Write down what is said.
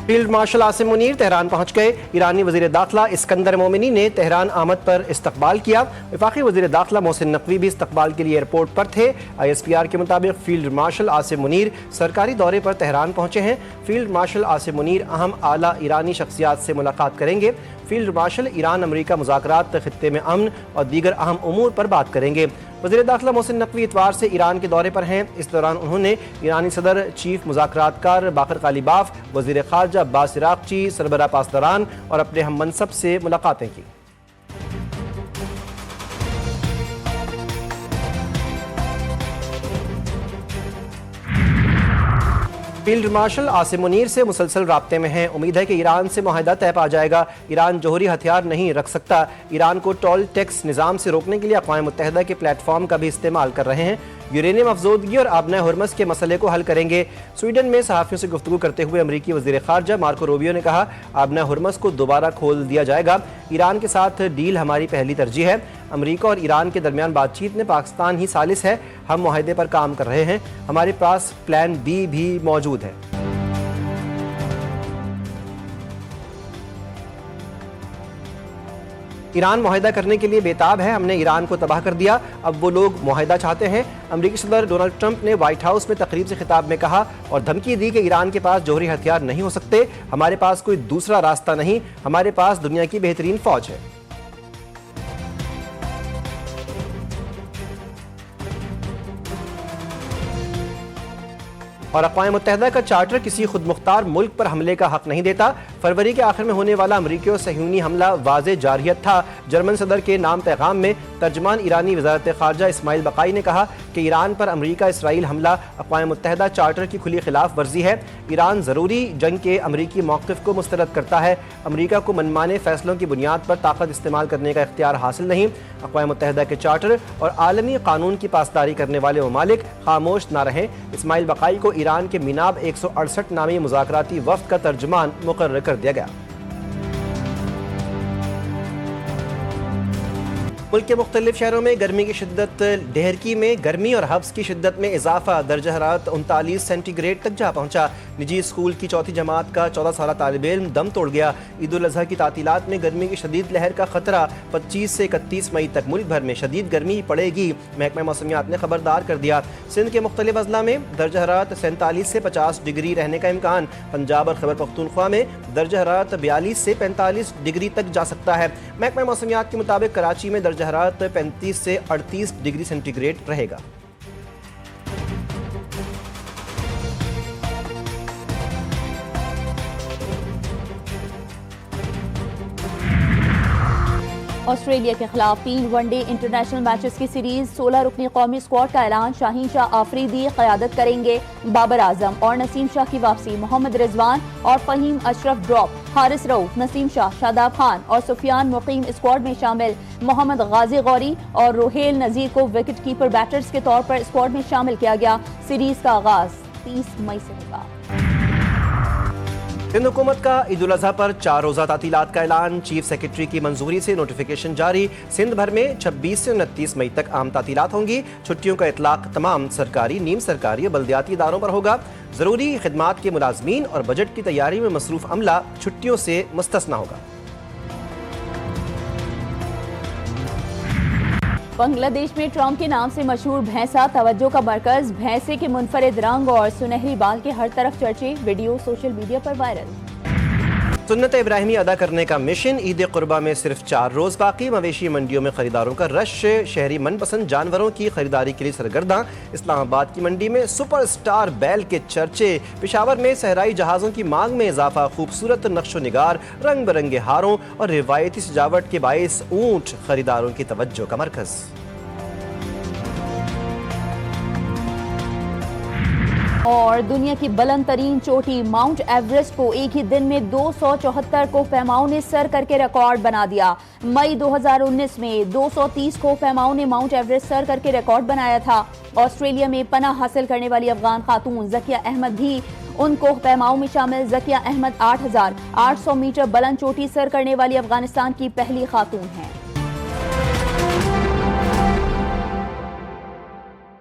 Field marshal Asim Munir Tehran پہنچ گئے۔ ایرانی وزیر داخلہ اسکندر مومنی نے تہران آمد پر استقبال کیا۔ وفاقی وزیر داخلہ محسن نقوی بھی استقبال کے لیے ایئرپورٹ پر تھے۔ ISPR کے مطابق فیلڈ مارشل عاصم منیر سرکاری دورے پر تہران پہنچے ہیں۔ فیلڈ مارشل عاصم منیر اہم اعلیٰ ایرانی شخصیات سے ملاقات کریں گے۔ فیلڈ مارشل ایران امریکہ مذاکرات، خطے میں امن اور دیگر اہم امور پر بات کریں گے۔ وزیر داخلہ محسن نقوی اتوار سے ایران کے دورے پر ہیں۔ اس دوران انہوں نے ایرانی صدر، چیف مذاکرات کار باقر غالیباف، وزیر خارجہ عباس عراقچی، سربراہ پاسداران اور اپنے ہم منصب سے ملاقاتیں کی۔ فیلڈ مارشل عاصم منیر سے مسلسل رابطے میں ہیں۔ امید ہے کہ ایران سے معاہدہ طے پا جائے گا۔ ایران جوہری ہتھیار نہیں رکھ سکتا۔ ایران کو ٹول ٹیکس نظام سے روکنے کے لیے اقوام متحدہ کے پلیٹ فارم کا بھی استعمال کر رہے ہیں۔ یورینیم افزودگی اور آبنائے ہرمز کے مسئلے کو حل کریں گے۔ سویڈن میں صحافیوں سے گفتگو کرتے ہوئے امریکی وزیر خارجہ مارکو روبیو نے کہا، آبنائے ہرمز کو دوبارہ کھول دیا جائے گا۔ ایران کے ساتھ ڈیل ہماری پہلی ترجیح ہے۔ امریکہ اور ایران کے درمیان بات چیت میں پاکستان ہی ثالث ہے۔ ہم معاہدے پر کام کر رہے ہیں۔ ہمارے پاس پلان بی بھی موجود ہے۔ ایران معاہدہ کرنے کے لیے بےتاب ہے۔ ہم نے ایران کو تباہ کر دیا، اب وہ لوگ معاہدہ چاہتے ہیں۔ امریکی صدر ڈونلڈ ٹرمپ نے وائٹ ہاؤس میں تقریب سے خطاب میں کہا اور دھمکی دی کہ ایران کے پاس جوہری ہتھیار نہیں ہو سکتے، ہمارے پاس کوئی دوسرا راستہ نہیں، ہمارے پاس دنیا کی بہترین فوج ہے۔ اور اقوام متحدہ کا چارٹر کسی خود مختار ملک پر حملے کا حق نہیں دیتا۔ فروری کے آخر میں ہونے والا امریکی اور صہیونی حملہ واضح جارحیت تھا۔ جرمن صدر کے نام پیغام میں ترجمان ایرانی وزارت خارجہ اسماعیل بقائی نے کہا کہ ایران پر امریکہ اسرائیل حملہ اقوام متحدہ چارٹر کی کھلی خلاف ورزی ہے۔ ایران ضروری جنگ کے امریکی موقف کو مسترد کرتا ہے۔ امریکہ کو منمانے فیصلوں کی بنیاد پر طاقت استعمال کرنے کا اختیار حاصل نہیں۔ اقوام متحدہ کے چارٹر اور عالمی قانون کی پاسداری کرنے والے ممالک خاموش نہ رہیں۔ اسماعیل بقائی کو ایران کے میناب 168 نامی مذاکراتی وفد کا ترجمان مقرر کر دیا گیا۔ ملک کے مختلف شہروں میں گرمی کی شدت، ڈہرکی میں گرمی اور حبس کی شدت میں اضافہ، درجہ حرارت 39 سینٹی گریڈ تک جا پہنچا۔ نجی اسکول کی چوتھی جماعت کا 14 سالہ طالب علم دم توڑ گیا۔ عید الاضحیٰ کی تعطیلات میں گرمی کی شدید لہر کا خطرہ، 25 سے 31 مئی تک ملک بھر میں شدید گرمی پڑے گی، محکمہ موسمیات نے خبردار کر دیا۔ سندھ کے مختلف اضلاع میں درجہ حرارت 47 سے 50 ڈگری رہنے کا امکان۔ پنجاب اور خیبر پختونخوا میں درجہ حرارت 42 سے 45 ڈگری تک جا سکتا ہے۔ محکمہ موسمیات کے مطابق کراچی میں درجہ حرارت 35 سے 38 ڈگری سینٹی گریڈ رہے گا۔ آسٹریلیا کے خلاف 3 ون ڈے انٹرنیشنل میچز کی سیریز 16 رکنی قومی اسکواڈ کا اعلان۔ شاہین شاہ آفریدی قیادت کریں گے، بابر اعظم اور نسیم شاہ کی واپسی، محمد رضوان اور فہیم اشرف ڈراپ، حارث رؤف، نسیم شاہ، شاداب خان اور سفیان مقیم اسکواڈ میں شامل، محمد غازی غوری اور روہیل نذیر کو وکٹ کیپر بیٹرز کے طور پر اسکواڈ میں شامل کیا گیا۔ سیریز کا آغاز 30 مئی سے ہوگا۔ سندھ حکومت کا عید الاضحیٰ پر 4 روزہ تعطیلات کا اعلان، چیف سیکرٹری کی منظوری سے نوٹیفیکیشن جاری۔ سندھ بھر میں 26 سے 29 مئی تک عام تعطیلات ہوں گی۔ چھٹیوں کا اطلاق تمام سرکاری، نیم سرکاری اور بلدیاتی اداروں پر ہوگا۔ ضروری خدمات کے ملازمین اور بجٹ کی تیاری میں مصروف عملہ چھٹیوں سے مستثنی ہوگا۔ بنگلہ دیش میں ٹرمپ کے نام سے مشہور بھینسا توجہ کا مرکز، بھینسے کے منفرد رنگ اور سنہری بال کے ہر طرف چرچے، ویڈیو سوشل میڈیا پر وائرل۔ سنت ابراہیمی ادا کرنے کا مشن، عید قربہ میں صرف 4 روز باقی، مویشی منڈیوں میں خریداروں کا رش، شہری من پسند جانوروں کی خریداری کے لیے سرگرداں۔ اسلام آباد کی منڈی میں سپر سٹار بیل کے چرچے، پشاور میں صحرائی جہازوں کی مانگ میں اضافہ، خوبصورت نقش و نگار، رنگ برنگے ہاروں اور روایتی سجاوٹ کے باعث اونٹ خریداروں کی توجہ کا مرکز۔ اور دنیا کی بلند ترین چوٹی ماؤنٹ ایوریسٹ کو ایک ہی دن میں 274 کوہ پیماؤں نے سر کر کے ریکارڈ بنا دیا۔ مئی 2019 میں 230 کوہ پیماؤں نے ماؤنٹ ایوریسٹ سر کر کے ریکارڈ بنایا تھا۔ آسٹریلیا میں پناہ حاصل کرنے والی افغان خاتون ذکیہ احمد بھی ان کوہ پیماؤں میں شامل۔ ذکیہ احمد 8800 میٹر بلند چوٹی سر کرنے والی افغانستان کی پہلی خاتون ہیں۔